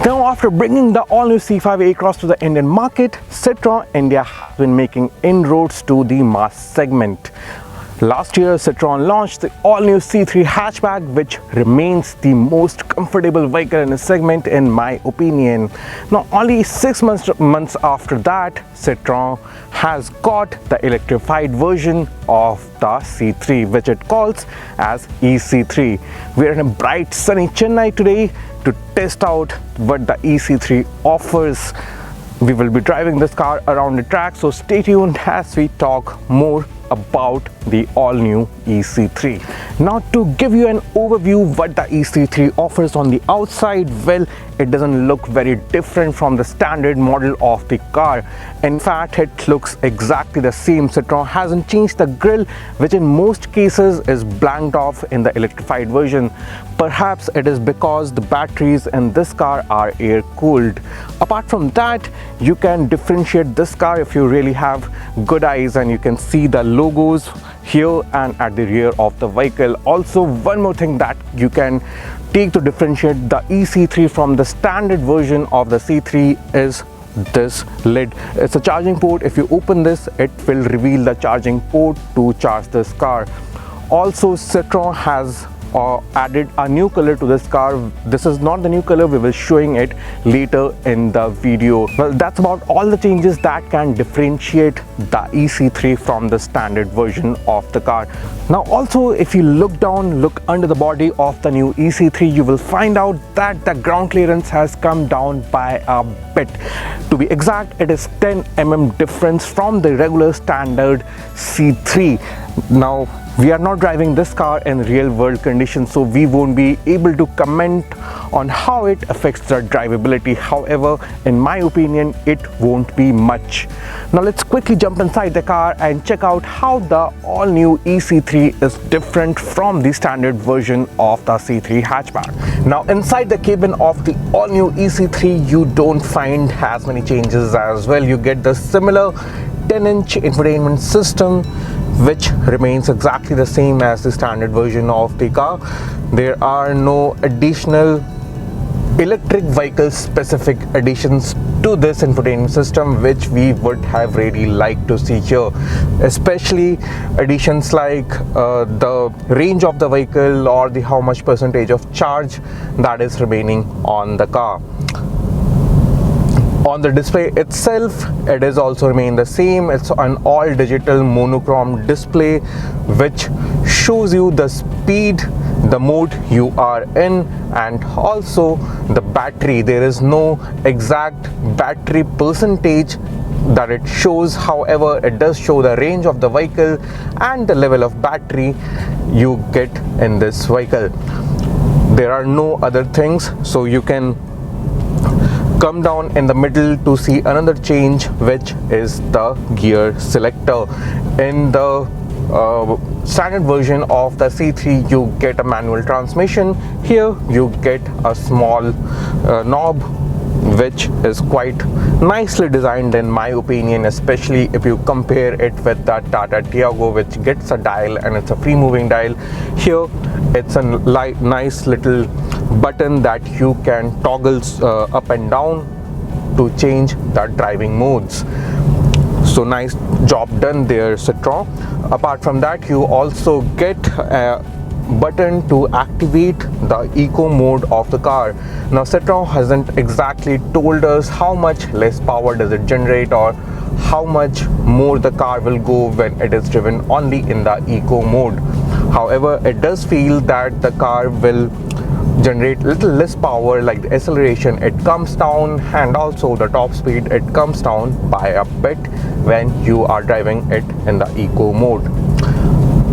Now, after bringing the all-new C5 across to the Indian market, Citroen India has been making inroads to the mass segment. Last year, Citroen launched the all-new C3 hatchback, which remains the most comfortable vehicle in the segment in my opinion. Now, only 6 months after that, Citroen has got the electrified version of the C3, which it calls as EC3. We are in a bright sunny Chennai today to test out what the EC3 offers. We will be driving this car around the track, so stay tuned as we talk more about the all-new EC3. Now, to give you an overview what the EC3 offers on the outside, well, it doesn't look very different from the standard model of the car. In fact, it looks exactly the same. Citroen hasn't changed the grille, which in most cases is blanked off in the electrified version. Perhaps it is because the batteries in this car are air cooled. Apart from that, you can differentiate this car if you really have good eyes, and you can see the logos here and at the rear of the vehicle. Also, one more thing that you can take to differentiate the EC3 from the standard version of the C3 is this lid. It's a charging port. If you open this, it will reveal the charging port to charge this car. Also, Citroen has added a new color to this car. This is not the new color, we will showing it later in the video. Well, that's about all the changes that can differentiate the EC3 from the standard version of the car. Now, also, if you look under the body of the new EC3, you will find out that the ground clearance has come down by a bit. To be exact, it is 10 mm difference from the regular standard C3. Now, we are not driving this car in real world conditions, so we won't be able to comment on how it affects the drivability. However, in my opinion, it won't be much. Now, let's quickly jump inside the car and check out how the all-new EC3 is different from the standard version of the C3 hatchback. Now, inside the cabin of the all-new EC3, you don't find as many changes as well. You get the similar 10-inch infotainment system, which remains exactly the same as the standard version of the car. There are no additional electric vehicle specific additions to this infotainment system, which we would have really liked to see here, especially additions like the range of the vehicle or the how much percentage of charge that is remaining on the car. On the display itself, it is also remain the same. It's an all digital monochrome display, which shows you the speed, the mode you are in, and also the battery. There is no exact battery percentage that it shows. However, it does show the range of the vehicle and the level of battery you get in this vehicle. There are no other things, so you can come down in the middle to see another change, which is the gear selector. In the standard version of the C3, you get a manual transmission. Here you get a small knob, which is quite nicely designed in my opinion, especially if you compare it with the Tata Tiago, which gets a dial and it's a free moving dial. Here it's a nice little button that you can toggle up and down to change the driving modes. So nice job done there, Citroen. Apart from that, you also get a button to activate the eco mode of the car. Now, Citroen hasn't exactly told us how much less power does it generate or how much more the car will go when it is driven only in the eco mode. However, it does feel that the car will generate little less power, like the acceleration it comes down, and also the top speed it comes down by a bit when you are driving it in the eco mode.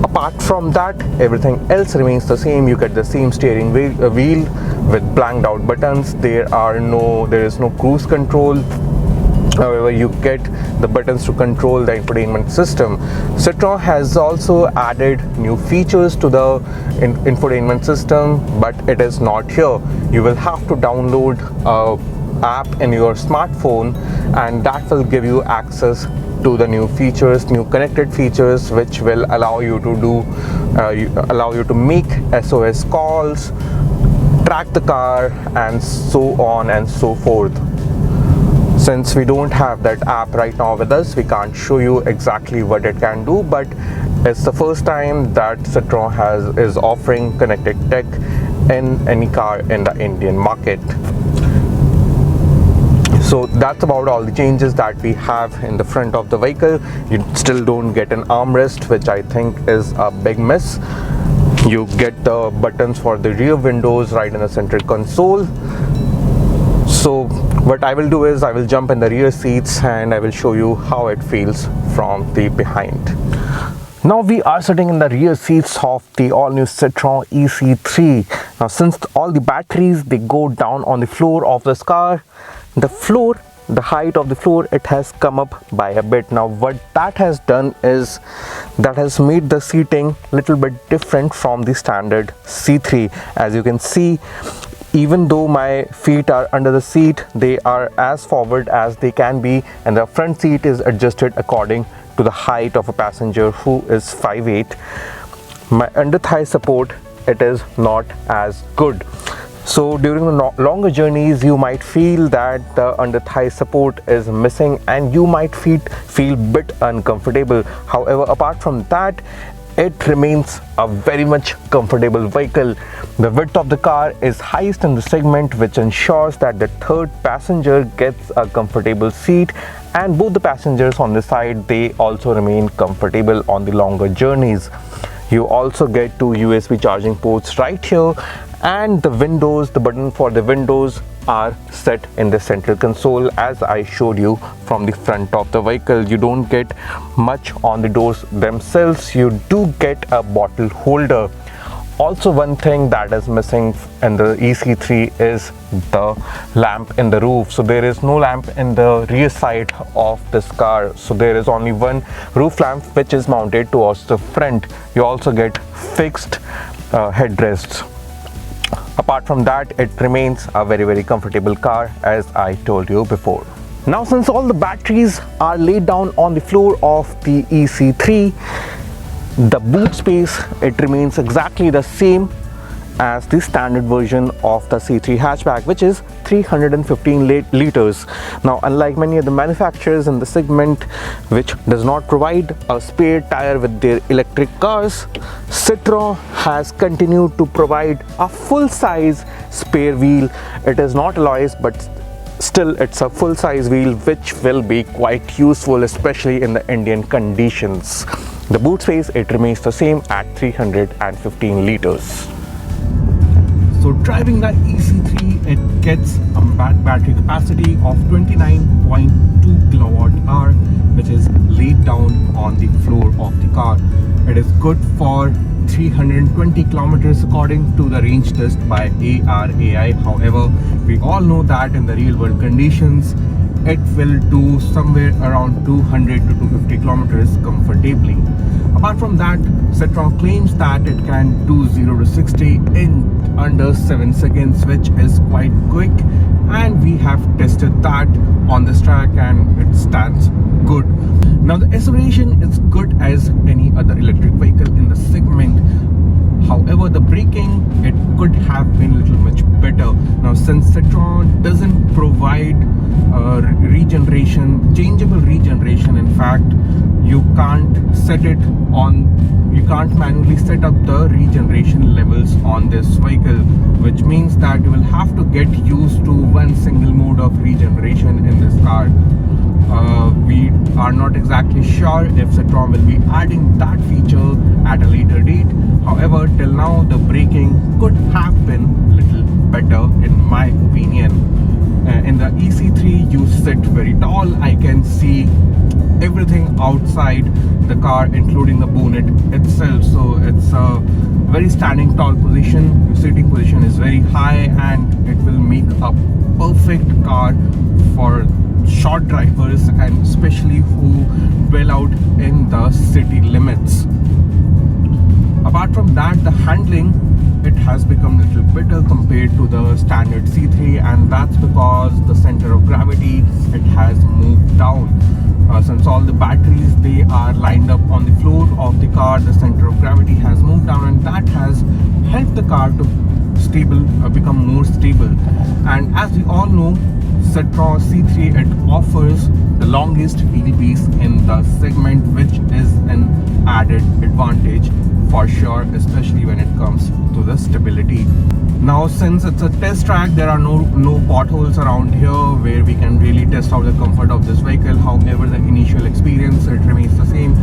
Apart from that, everything else remains the same. You get the same steering wheel with blanked out buttons. There is no cruise control. However, you get the buttons to control the infotainment system. Citroen has also added new features to the infotainment system, but it is not here. You will have to download an app in your smartphone, and that will give you access to the new features, new connected features, which will allow you to make SOS calls, track the car and so on and so forth. Since we don't have that app right now with us, we can't show you exactly what it can do, but it's the first time that Citroen is offering connected tech in any car in the Indian market. So that's about all the changes that we have in the front of the vehicle. You still don't get an armrest, which I think is a big miss. You get the buttons for the rear windows right in the center console. So what I will do is I will jump in the rear seats and I will show you how it feels from the behind. Now we are sitting in the rear seats of the all-new Citroen EC3. Now since all the batteries, they go down on the floor of this car, the height of the floor, it has come up by a bit. Now what that has done is that has made the seating a little bit different from the standard C3. As you can see, even though my feet are under the seat, they are as forward as they can be, and the front seat is adjusted according to the height of a passenger who is 5'8". My under thigh support, it is not as good. So during the longer journeys, you might feel that the under thigh support is missing and you might feel bit uncomfortable. However, apart from that, it remains a very much comfortable vehicle. The width of the car is highest in the segment, which ensures that the third passenger gets a comfortable seat, and both the passengers on the side, they also remain comfortable on the longer journeys. You also get two USB charging ports right here, and the windows, the button for the windows are set in the center console as I showed you from the front of the vehicle. You don't get much on the doors themselves. You do get a bottle holder. Also, one thing that is missing in the EC3 is the lamp in the roof. So there is no lamp in the rear side of this car. So there is only one roof lamp which is mounted towards the front. You also get fixed headrests. Apart from that, it remains a very comfortable car, as I told you before. Now, since all the batteries are laid down on the floor of the EC3, the boot space, it remains exactly the same as the standard version of the C3 hatchback, which is 315 liters. Now, unlike many of the manufacturers in the segment which does not provide a spare tire with their electric cars, Citroen has continued to provide a full-size spare wheel. It is not alloys, but still it's a full-size wheel which will be quite useful, especially in the Indian conditions. The boot space, it remains the same at 315 liters. So driving the EC3, it gets a battery capacity of 29.2 kilowatt hour, which is laid down on the floor of the car. It is good for 320 kilometers according to the range test by ARAI. However, we all know that in the real world conditions, it will do somewhere around 200 to 250 kilometers comfortably. Apart from that, Citroen claims that it can do 0 to 60 in under 7 seconds, which is quite quick, and we have tested that on this track and it stands good. Now the acceleration is good as any other electric vehicle in the segment. However, the braking, it could have been a little much better. Now, since Citroen doesn't provide changeable regeneration, in fact, you can't manually set up the regeneration levels on this vehicle, which means that you will have to get used to one single mode of regeneration in this car. We are not exactly sure if Citroen will be adding that feature at a later date. However, till now the braking could have been a little better in my opinion. In the EC3, you sit very tall. I can see everything outside the car, including the bonnet itself. So it's a very standing tall position. Your sitting position is very high, and it will make a perfect car for short drivers, and especially who dwell out in the city limits. Apart from that, the handling, it has become a little better compared to the standard C3, and that's because the center of gravity, it has moved down. Since all the batteries, they are lined up on the floor of the car, the center of gravity has moved down, and that has helped the car to become more stable. And as we all know, Citroen C3, it offers the longest wheelbase in the segment, which is an added advantage for sure, especially when it comes to the stability. Now, since it's a test track, there are no potholes around here where we can really test out the comfort of this vehicle. However, the initial experience, it remains the same.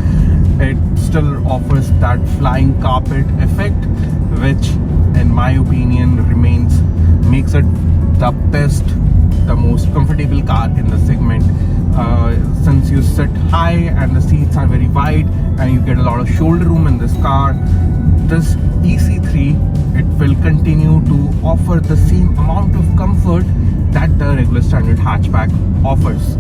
It still offers that flying carpet effect, which in my opinion makes it the best, the most comfortable car in the segment. Since you sit high and the seats are very wide and you get a lot of shoulder room in this car, this EC3, it will continue to offer the same amount of comfort that the regular standard hatchback offers.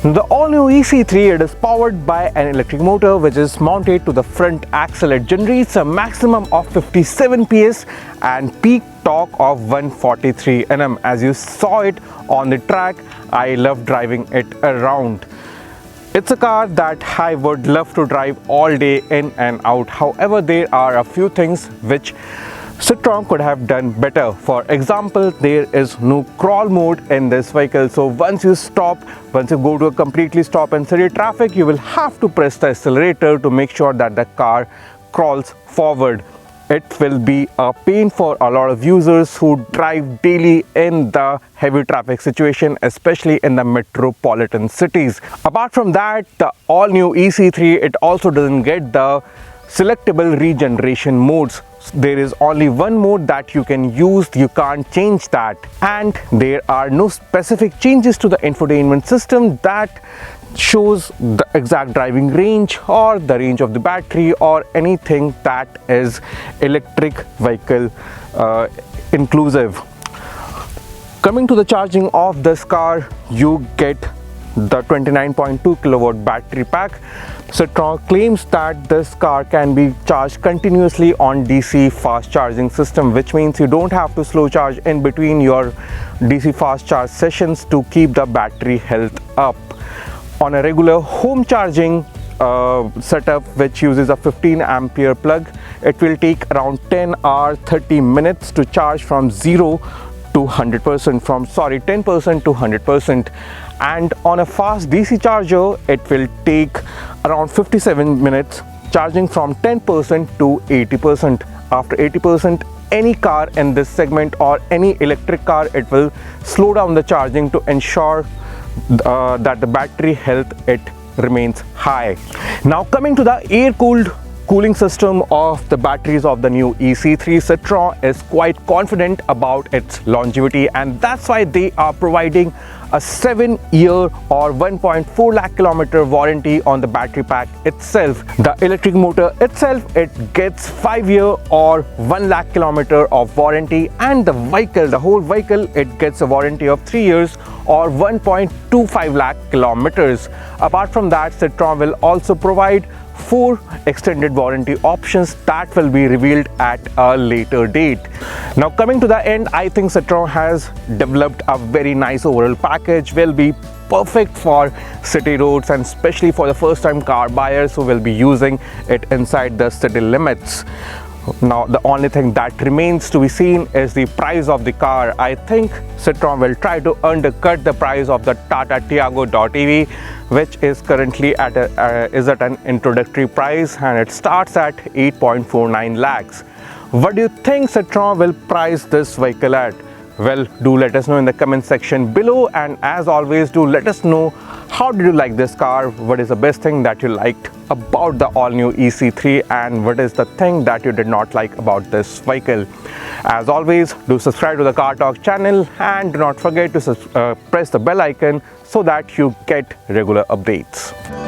The all-new EC3, it is powered by an electric motor which is mounted to the front axle. It generates a maximum of 57 PS and peak torque of 143 Nm. As you saw it on the track, I love driving it around. It's a car that I would love to drive all day in and out. However, there are a few things which Citroen could have done better. For example, there is no crawl mode in this vehicle. So once you go to a completely stop and steady traffic, you will have to press the accelerator to make sure that the car crawls forward. It will be a pain for a lot of users who drive daily in the heavy traffic situation, especially in the metropolitan cities. Apart from that, the all-new EC3, it also doesn't get the selectable regeneration modes. There is only one mode that you can use, you can't change that. And there are no specific changes to the infotainment system that shows the exact driving range or the range of the battery or anything that is electric vehicle inclusive. Coming to the charging of this car, you get the 29.2 kilowatt battery pack. Citroen claims that this car can be charged continuously on DC fast charging system, which means you don't have to slow charge in between your DC fast charge sessions to keep the battery health up. On a regular home charging setup, which uses a 15 ampere plug, it will take around 10 or 30 minutes to charge from 0 to 100%, from 10% to 100%. And on a fast DC charger, it will take around 57 minutes, charging from 10% to 80%. After 80%, any car in this segment or any electric car, it will slow down the charging to ensure that the battery health, it remains high. Now coming to the air-cooled cooling system of the batteries of the new EC3, Citroen is quite confident about its longevity, and that's why they are providing a 7-year or 1.4 lakh kilometer warranty on the battery pack itself. The electric motor itself, it gets 5-year or 1 lakh kilometer of warranty, and the whole vehicle, it gets a warranty of 3 years or 1.25 lakh kilometers. Apart from that, Citroen will also provide 4 extended warranty options that will be revealed at a later date. Now coming to the end, I think Citroen has developed a very nice overall package, will be perfect for city roads and especially for the first time car buyers who will be using it inside the city limits. Now the only thing that remains to be seen is the price of the car. I think Citroen will try to undercut the price of the Tata Tiago EV, which is currently at an introductory price, and it starts at 8.49 lakhs. What do you think Citroen will price this vehicle at? Well, do let us know in the comment section below, and as always, do let us know how did you like this car, what is the best thing that you liked about the all-new EC3, and what is the thing that you did not like about this vehicle. As always, do subscribe to the Car Talk channel and do not forget to press the bell icon so that you get regular updates.